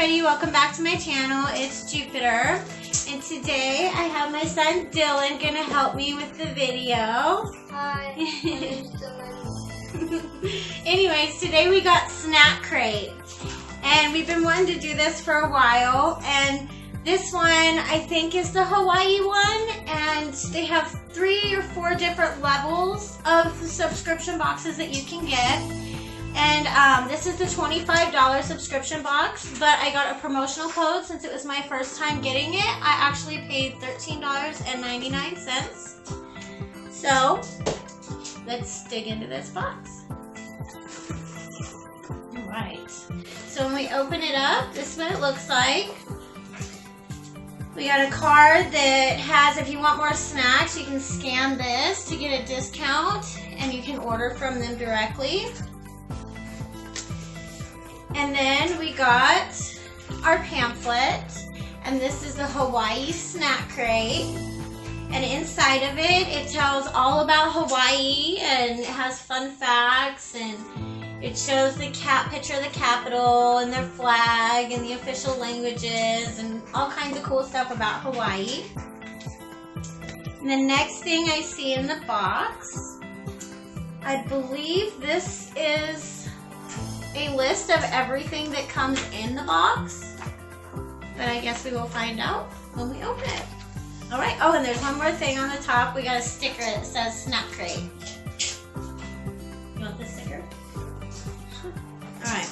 everybody, welcome back to my channel. It's Jupiter, and today I have my son Dylan gonna help me with the video. Hi, my name's Dylan. Anyways, today we got Snack Crate, and we've been wanting to do this for a while, and this one I think is the Hawaii one, and they have 3 or 4 different levels of subscription boxes that you can get. And this is the $25 subscription box, but I got a promotional code since it was my first time getting it. I actually paid $13.99. So let's dig into this box. Alright, so when we open it up, this is what it looks like. We got a card that has, if you want more snacks, you can scan this to get a discount, and you can order from them directly. And then we got our pamphlet, and this is the Hawaii Snack Crate. And inside of it, it tells all about Hawaii, and it has fun facts, and it shows the picture of the capital and their flag and the official languages and all kinds of cool stuff about Hawaii. And the next thing I see in the box, I believe this is a list of everything that comes in the box, but I guess we will find out when we open it. Alright, oh, and there's one more thing on the top. We got a sticker that says Snack Crate. You want this sticker? Alright.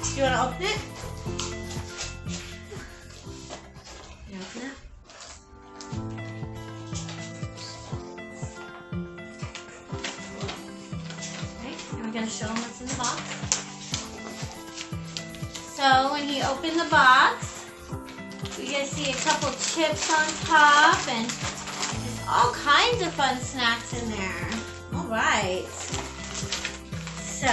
Do you want to open it? You open it? Alright, and we're going to show them what's in the box. So when he opened the box, we get to see a couple chips on top, and there's all kinds of fun snacks in there. Alright. So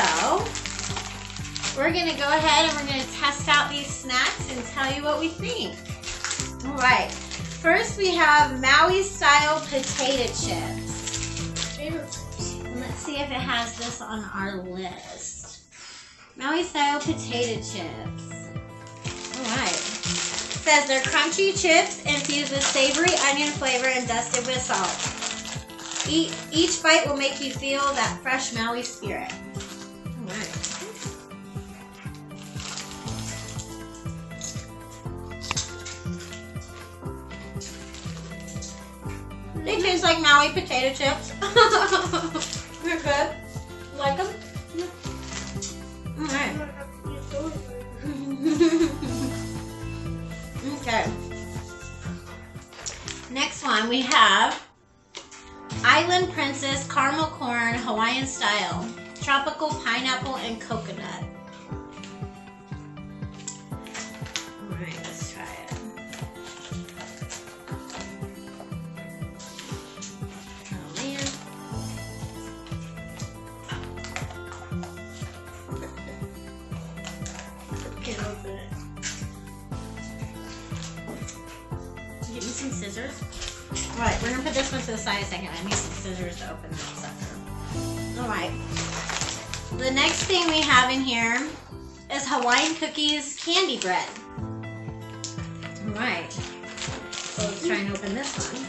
we're going to go ahead and we're going to test out these snacks and tell you what we think. Alright. First we have Maui style potato chips. And let's see if it has this on our list. Maui style potato chips. Alright. It says they're crunchy chips infused with savory onion flavor and dusted with salt. Each bite will make you feel that fresh Maui spirit. Alright. They taste like Maui potato chips. They're good. You like them? Yeah. Alright. Okay. Next one we have Island Princess Caramel Corn Hawaiian Style. Tropical pineapple and coconut. Alright, let's try it. Oh man. Can't open it. Give me some scissors. Alright, we're gonna put this one to the side a second. I need some scissors to open this sucker. Alright. The next thing we have in here is Hawaiian Cookies Candy Bread. Alright. So let's try and open this one.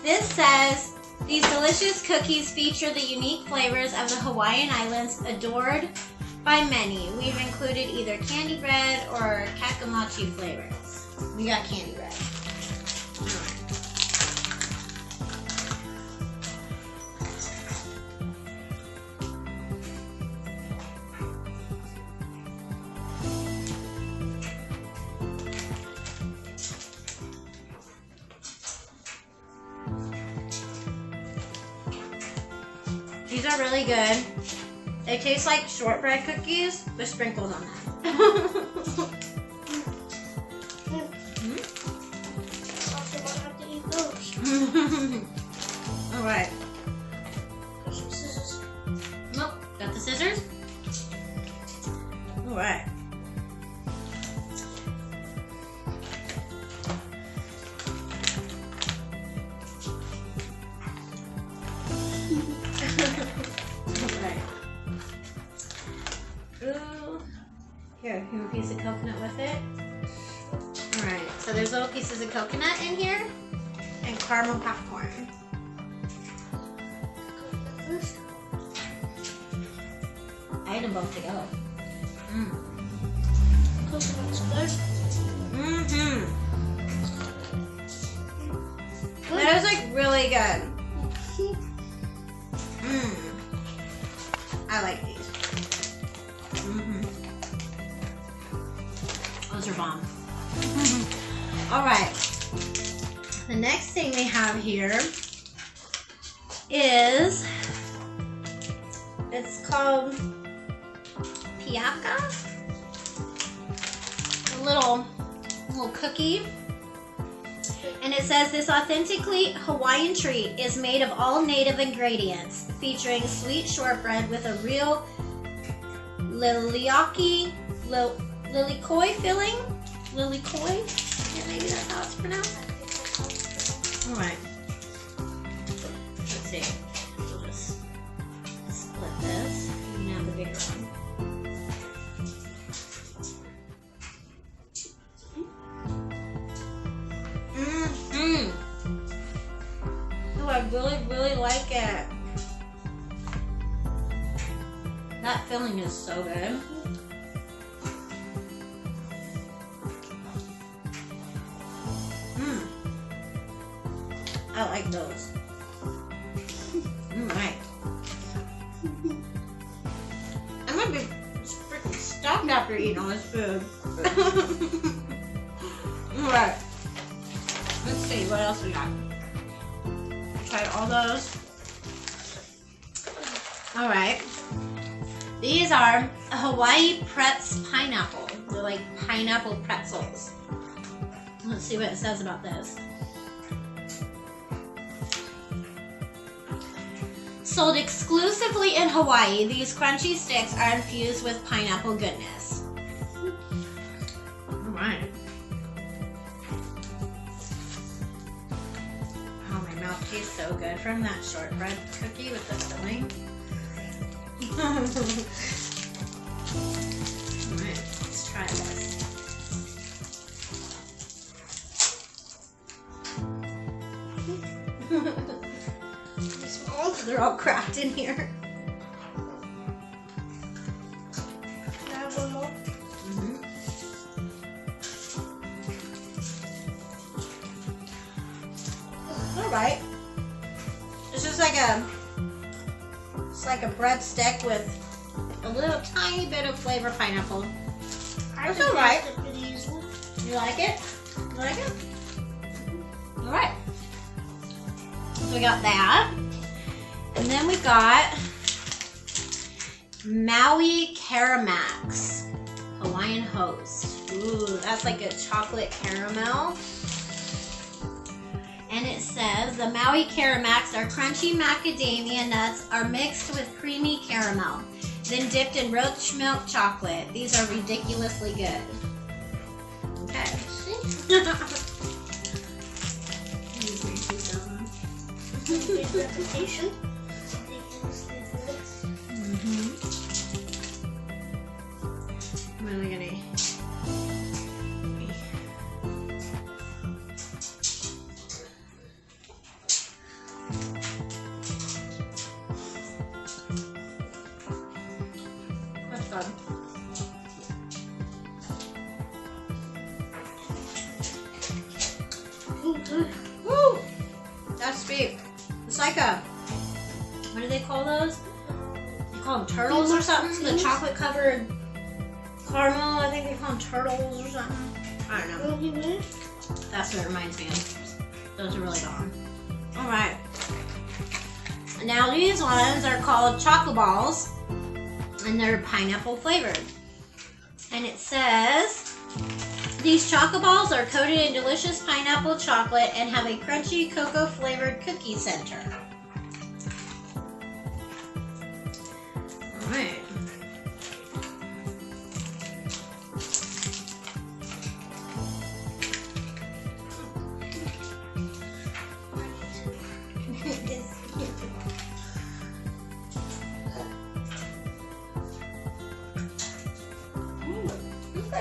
This says, these delicious cookies feature the unique flavors of the Hawaiian Islands, adored by many. We've included either candy bread or kakamachi flavors. We got candy bread. These are really good. They taste like shortbread cookies with sprinkles on them. Alright. Nope. Got the scissors? Alright. Here, you want a piece of coconut with it? Alright, so there's little pieces of coconut in here and caramel popcorn. I ate them both together. Coconut's good. That is like really good. I like these. Those are bomb. Alright. The next thing we have here is, it's called Piaka. A little cookie. And it says this authentically Hawaiian treat is made of all native ingredients, featuring sweet shortbread with a real lilikoi filling. Lilikoi? Yeah, maybe that's how it's pronounced. Alright. Let's see. We'll just split this. You can have the bigger one. Oh, I really like it. That filling is so good. I like those. Alright. I'm gonna be freaking stuffed after eating all this food. Alright. Let's see what else we got. Tried all those. Alright. These are Hawaii Pretz pineapple. They're like pineapple pretzels. Let's see what it says about this. Sold exclusively in Hawaii, these crunchy sticks are infused with pineapple goodness. Alright. Oh, my mouth tastes so good from that shortbread cookie with the filling. Alright, let's try this. They're all cracked in here. Can I have one more? Alright. It's just like a breadstick with a little tiny bit of flavor pineapple. That's alright. You like it? You like it? Alright. So we got that. And then we got Maui Caramacs, Hawaiian Host. Ooh, that's like a chocolate caramel. And it says the Maui Caramacs are crunchy macadamia nuts are mixed with creamy caramel, then dipped in rich milk chocolate. These are ridiculously good. Okay. Reputation. I'm really gonna. That's good. Woo! That's sweet. It's like a, what do they call those? They call them turtles or something? The chocolate covered caramel, I think they call them turtles or something. I don't know. That's what it reminds me of. Those are really bomb. Alright. Now these ones are called Chocoballs, and they're pineapple flavored. And it says, these Chocoballs are coated in delicious pineapple chocolate and have a crunchy cocoa flavored cookie center. Alright.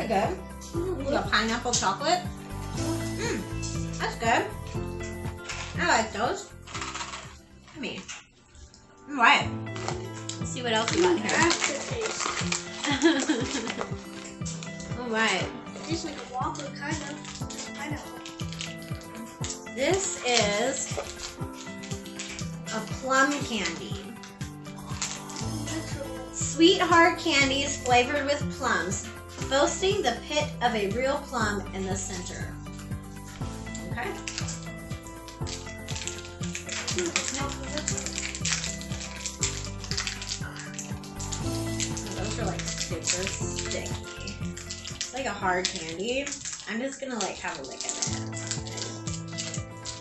pretty good. We got pineapple chocolate. That's good. I like those. Yummy. Alright. Let's see what else we got here. Alright. It tastes like a Whopper, kind of. Pineapple. This is a plum candy. Sweet hard candies flavored with plums, boasting the pit of a real plum in the center. Okay. Those are like super sticky. It's like a hard candy. I'm just gonna like have a lick of it.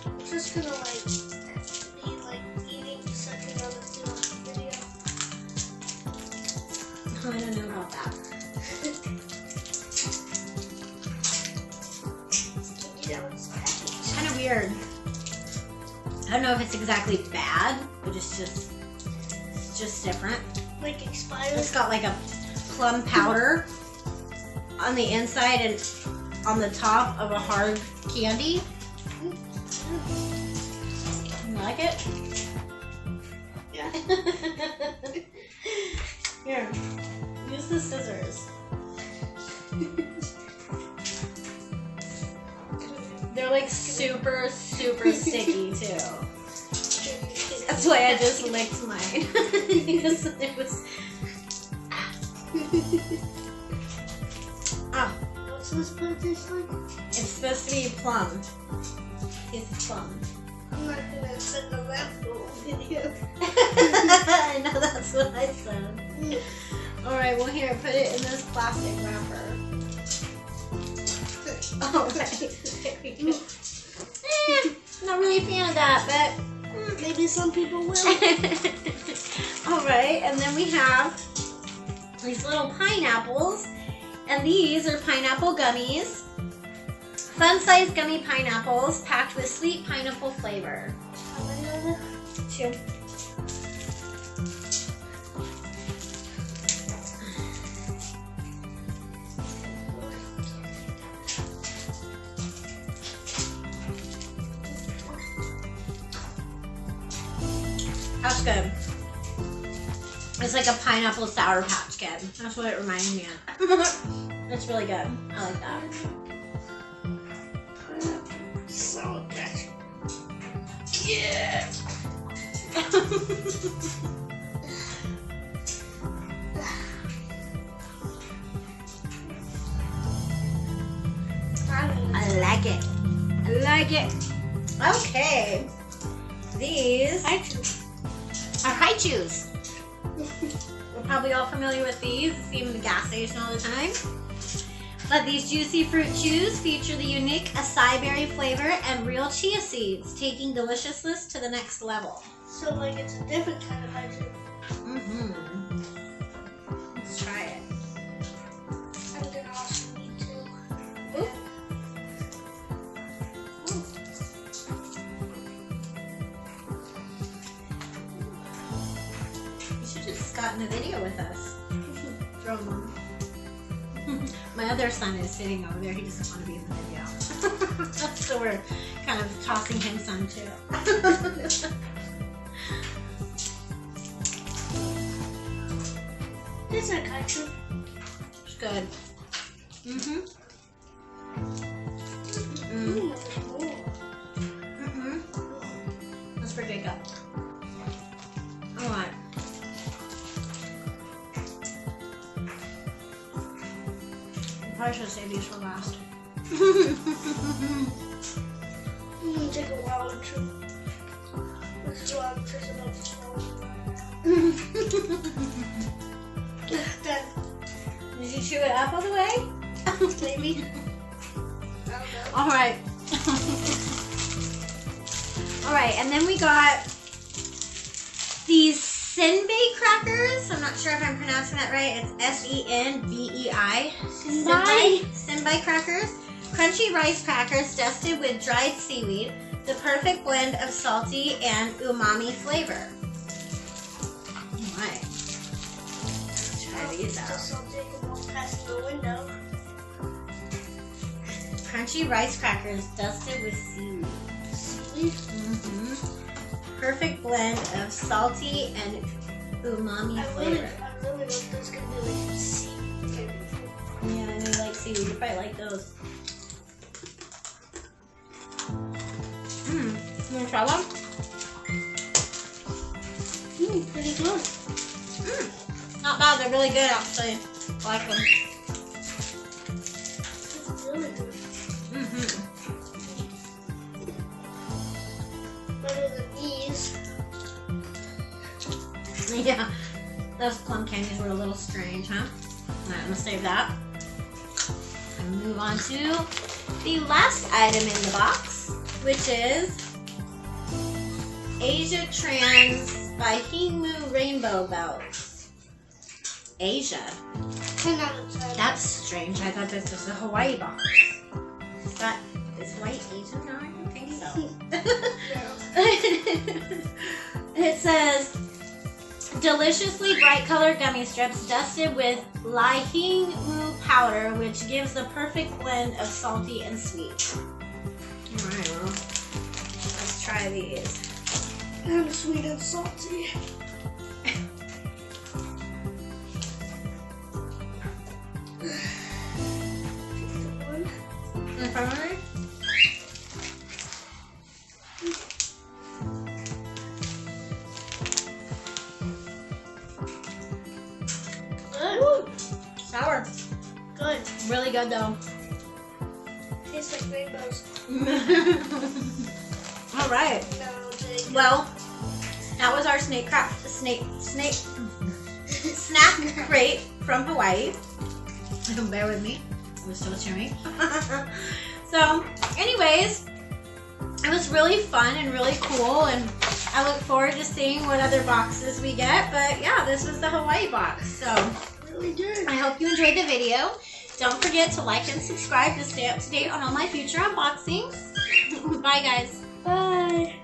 I'm just gonna like be like eating something on the video. I don't know about that. It's kind of weird. I don't know if it's exactly bad, but it's just different. Like expired. It's got like a plum powder on the inside and on the top of a hard candy. You like it? Yeah. Here, use the scissors. They're like super sticky too. That's why I just licked mine. Because it was. Ah. What's this supposed to taste like? It's supposed to be plum. It's plum. I'm not gonna sit in the whole video. I know that's what I said. Alright, well here, put it in this plastic wrapper. Alright, there we go. Not really a fan of that, but maybe some people will. Alright, and then we have these little pineapples. And these are pineapple gummies. Fun-sized gummy pineapples packed with sweet pineapple flavor. How many are there? 2. That's good. It's like a pineapple Sour Patch Kid. That's what it reminds me of. That's really good. I like that. Sour Patch. Yeah. I like it. I like it. Okay. These are Haichus. We're probably all familiar with these. You see them in the gas station all the time. But these juicy fruit chews feature the unique acai berry flavor and real chia seeds, taking deliciousness to the next level. So like it's a different kind of Haichu. Let's try it. I'm gonna also need to. Ooh. You should have just gotten a video with us. Throw them. My other son is sitting over there. He doesn't want to be in the video. So we're kind of tossing him some too. It's like Haichu. It's good. That's for Jacob. Alright. Probably should save these for last. Take a while to chew. This is why I'm just about to Done. Did you chew it up all the way? Maybe. I don't know. Alright. Alright, and then we got these Senbei Crackers. I'm not sure if I'm pronouncing that right. It's S-E-N-B-E-I. Senbei Crackers. Crunchy rice crackers dusted with dried seaweed. The perfect blend of salty and umami flavor. Alright. Try these out. Just so Jacob won't pass the window. crunchy rice crackers dusted with seaweed. Seaweed? Perfect blend of salty and umami flavor. I really hope that's gonna be like seaweed. Yeah, I know you like seaweed. You probably like those. You wanna try one? Pretty good. Not bad. They're really good, actually. I like them. It's really good. Better than these. Yeah, those plum candies were a little strange, huh? Alright, I'm gonna save that. And move on to the last item in the box, which is Asia Trans by Hing Mui Rainbow Belts. Asia? 10 out of 10. That's strange. I thought this was a Hawaii box. Is Hawaii Asian? No, I don't think so. It says, deliciously bright colored gummy strips dusted with Hing Mui powder, which gives the perfect blend of salty and sweet. Alright, well, let's try these. And sweet and salty. Okay. Good. Sour. Good. Really good though. Tastes like rainbows. All right. No, Jake. Well, that was our snack crate from Hawaii. Bear with me. We're still chewing. So, anyways, it was really fun and really cool, and I look forward to seeing what other boxes we get. But yeah, this was the Hawaii box. So, Really good. I hope you enjoyed the video. Don't forget to like and subscribe to stay up to date on all my future unboxings. Bye, guys. Bye.